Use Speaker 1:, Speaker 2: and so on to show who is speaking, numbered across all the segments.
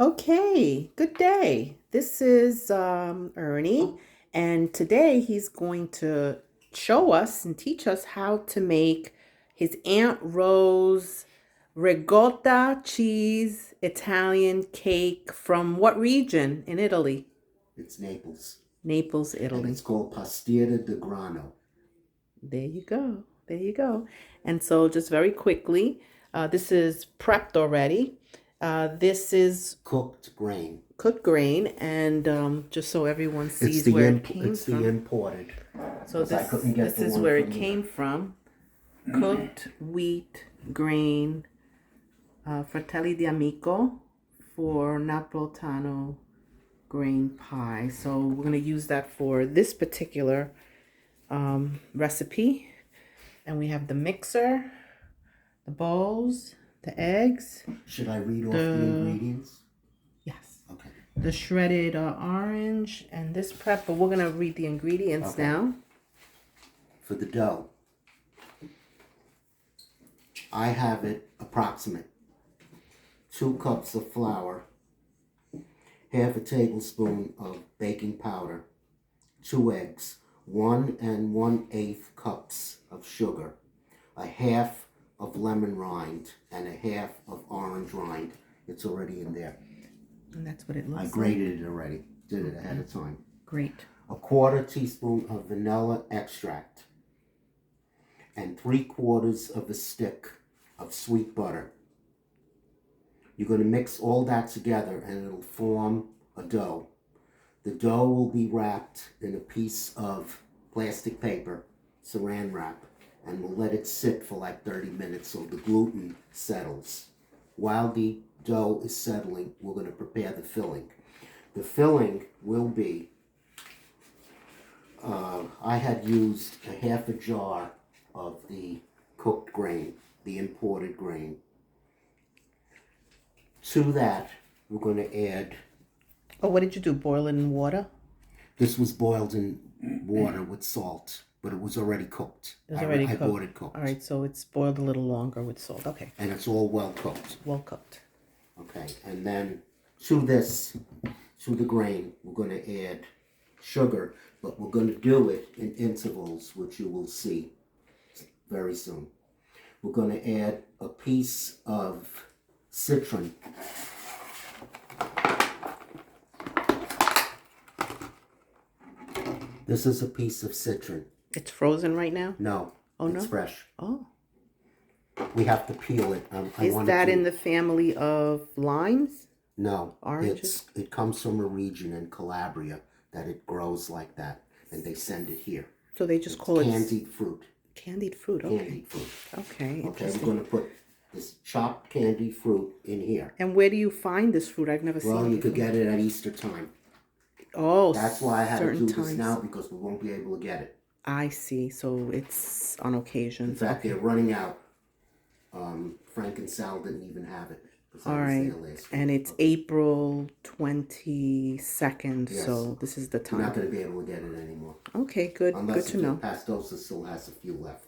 Speaker 1: Okay, good day. This is Ernie, and today he's going to show us and teach us how to make his Aunt Rose ricotta cheese Italian cake from what region in Italy?
Speaker 2: It's Naples.
Speaker 1: Naples,
Speaker 2: And
Speaker 1: Italy.
Speaker 2: it's called Pastiera di Grano.
Speaker 1: There you go. There you go. And so, just very quickly, this is prepped already. This is
Speaker 2: Cooked grain.
Speaker 1: cooked grain, and just so everyone
Speaker 2: It's
Speaker 1: sees
Speaker 2: the
Speaker 1: where it came
Speaker 2: it's the
Speaker 1: from.
Speaker 2: imported.
Speaker 1: So
Speaker 2: Because I couldn't get
Speaker 1: this
Speaker 2: the
Speaker 1: is
Speaker 2: one
Speaker 1: where it
Speaker 2: from here.
Speaker 1: came from. Cooked wheat grain, fratelli di amico for Napolitano grain pie. So we're gonna use that for this particular recipe. And we have the mixer, the bowls, the eggs,
Speaker 2: Should I read off the
Speaker 1: the
Speaker 2: ingredients?
Speaker 1: yes,
Speaker 2: Okay.
Speaker 1: the shredded orange, and this prep. But we're gonna read the ingredients
Speaker 2: Okay.
Speaker 1: now.
Speaker 2: For the dough, I have it approximate. 2 cups of flour, half a tablespoon of baking powder, 2 eggs, 1 1/8 cups of sugar, a half of lemon rind, and a half of orange rind. It's already in there.
Speaker 1: And that's what it
Speaker 2: I
Speaker 1: looks like.
Speaker 2: grated it already. Did it ahead of time.
Speaker 1: Great.
Speaker 2: A 1/4 teaspoon of vanilla extract, and 3/4 of a stick of sweet butter. You're going to mix all that together and it'll form a dough. The dough will be wrapped in a piece of plastic paper, saran wrap, and we'll let it sit for like 30 minutes so the gluten settles. While the dough is settling, we're going to prepare the filling. The filling will be, I had used a half a jar of the cooked grain, the imported grain. To that, we're going to add,
Speaker 1: Oh, what did you do? Boil it in water?
Speaker 2: this was boiled in water with salt, but it was already cooked.
Speaker 1: It was already
Speaker 2: I
Speaker 1: cooked.
Speaker 2: bought it cooked.
Speaker 1: All right, so it's boiled a little longer with salt. Okay,
Speaker 2: And it's all well cooked.
Speaker 1: well cooked.
Speaker 2: Okay, and then to the grain, we're going to add sugar, but we're going to do it in intervals, which you will see very soon. We're going to add a piece of citron. This is a piece of citron.
Speaker 1: It's frozen right now?
Speaker 2: No,
Speaker 1: Oh,
Speaker 2: it's
Speaker 1: no?
Speaker 2: fresh.
Speaker 1: Oh,
Speaker 2: We have to peel it.
Speaker 1: is that in the family of limes?
Speaker 2: No,
Speaker 1: Oranges?
Speaker 2: it comes from a region in Calabria that it grows like that, and they send it here.
Speaker 1: So they just call it
Speaker 2: Candied fruit.
Speaker 1: candied fruit. Okay.
Speaker 2: Candied fruit.
Speaker 1: Okay,
Speaker 2: Okay, we're
Speaker 1: interesting.
Speaker 2: going to put this chopped candied fruit in here.
Speaker 1: And where do you find this fruit? I've never seen
Speaker 2: Well,
Speaker 1: it
Speaker 2: you could
Speaker 1: before.
Speaker 2: get it at Easter time.
Speaker 1: Oh,
Speaker 2: That's why I had to
Speaker 1: certain
Speaker 2: do this
Speaker 1: times.
Speaker 2: now, because we won't be able to get it.
Speaker 1: I see. So it's on
Speaker 2: In
Speaker 1: occasions.
Speaker 2: fact, they're running out. Frank and Sal didn't even have it, because I
Speaker 1: All
Speaker 2: was
Speaker 1: right.
Speaker 2: there last week.
Speaker 1: And it's April 22nd.
Speaker 2: Yes.
Speaker 1: So this is the
Speaker 2: You're not
Speaker 1: time.
Speaker 2: going to be able to get it anymore.
Speaker 1: Okay, good.
Speaker 2: Unless
Speaker 1: Good to know.
Speaker 2: Pastosa still has a few left.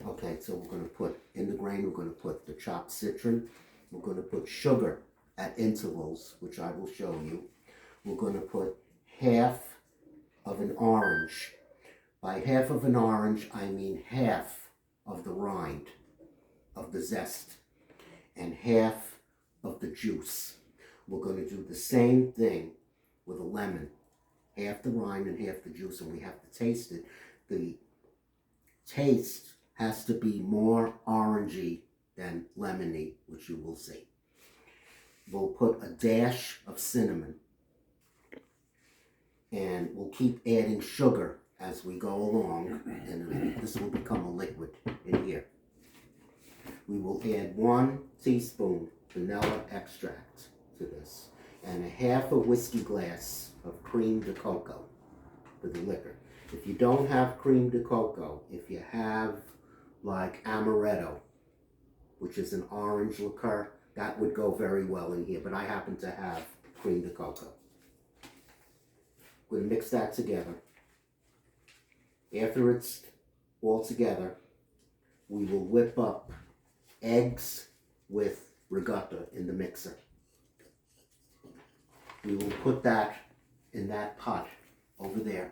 Speaker 2: Okay, so we're going to put, in the grain, we're going to put the chopped citron. We're going to put sugar at intervals, which I will show you. We're going to put half of an orange. By half of an orange, I mean half of the rind, of the zest, and half of the juice. We're going to do the same thing with a lemon. Half the rind and half the juice, and we have to taste it. The taste has to be more orangey than lemony, which you will see. We'll put a dash of cinnamon, and we'll keep adding sugar as we go along, and this will become a liquid in here. We will add 1 teaspoon vanilla extract to this, and a half a whiskey glass of cream de cocoa for the liquor. If you don't have cream de cocoa, if you have like amaretto, which is an orange liqueur, that would go very well in here, but I happen to have cream de cocoa. We're going to mix that together. After it's all together, we will whip up eggs with ricotta in the mixer. We will put that in that pot over there.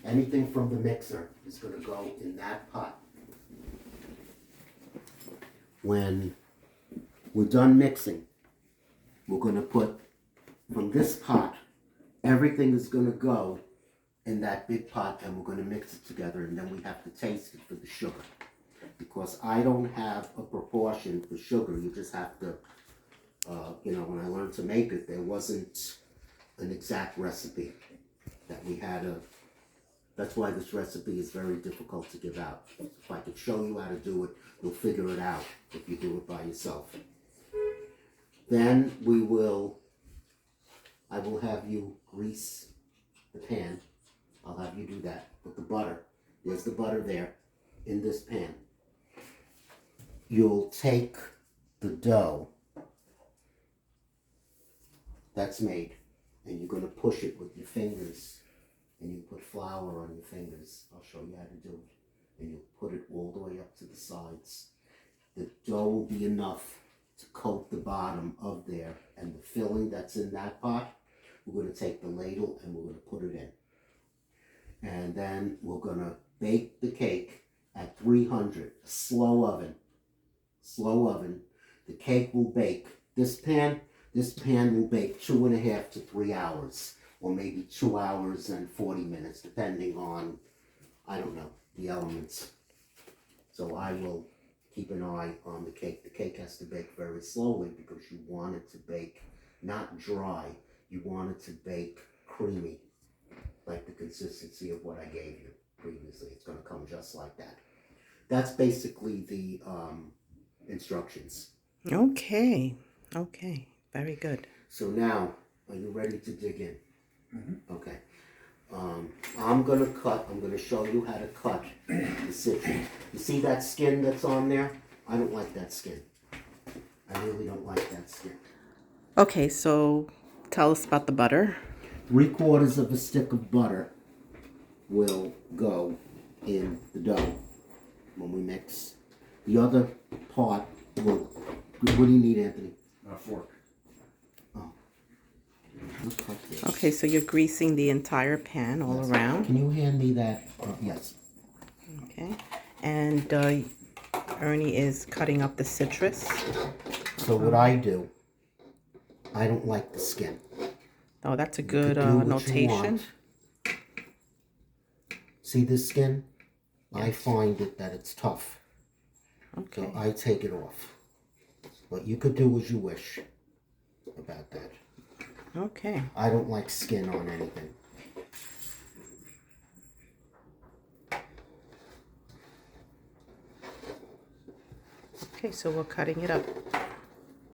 Speaker 2: Anything from the mixer is going to go in that pot. When we're done mixing, we're going to put from this pot, everything is going to go in that big pot, and we're going to mix it together, and then we have to taste it for the sugar. Because I don't have a proportion for sugar, you just have to, when I learned to make it, there wasn't an exact recipe that we had that's why this recipe is very difficult to give out. If I could show you how to do it, you'll figure it out if you do it by yourself. Then I will have you grease the pan. I'll have you do that with the butter. There's the butter there in this pan. You'll take the dough that's made, and you're going to push it with your fingers, and you put flour on your fingers. I'll show you how to do it. And you put it all the way up to the sides. The dough will be enough to coat the bottom of there, and the filling that's in that pot, we're going to take the ladle and we're going to put it in. And then we're going to bake the cake at 300, slow oven. Slow oven. The cake will bake. This pan will bake 2.5 to 3 hours, or maybe 2 hours and 40 minutes, depending on, I don't know, the elements. So I will keep an eye on the cake. The cake has to bake very slowly because you want it to bake not dry. You want it to bake creamy, like the consistency of what I gave you previously. It's going to come just like that. That's basically the instructions.
Speaker 1: Okay. Very good.
Speaker 2: So now, are you ready to dig in?
Speaker 3: Mm-hmm.
Speaker 2: Okay. I'm going to show you how to cut the citron. You see that skin that's on there? I don't like that skin. I really don't like that skin.
Speaker 1: Okay, so tell us about the butter.
Speaker 2: 3/4 of a stick of butter will go in the dough when we mix. The other part will, what do you need, Anthony?
Speaker 3: A fork.
Speaker 2: Oh. Let's cut this.
Speaker 1: Okay, so you're greasing the entire pan all
Speaker 2: Yes.
Speaker 1: around.
Speaker 2: Can you hand me that? Yes.
Speaker 1: Okay, and Ernie is cutting up the citrus.
Speaker 2: So what I do, I don't like the skin.
Speaker 1: Oh, that's a
Speaker 2: You
Speaker 1: good
Speaker 2: could do what you
Speaker 1: notation.
Speaker 2: want. See this skin? I find that it's tough.
Speaker 1: Okay.
Speaker 2: So I take it off. But you could do as you wish about that.
Speaker 1: Okay.
Speaker 2: I don't like skin on anything.
Speaker 1: Okay, so we're cutting it up.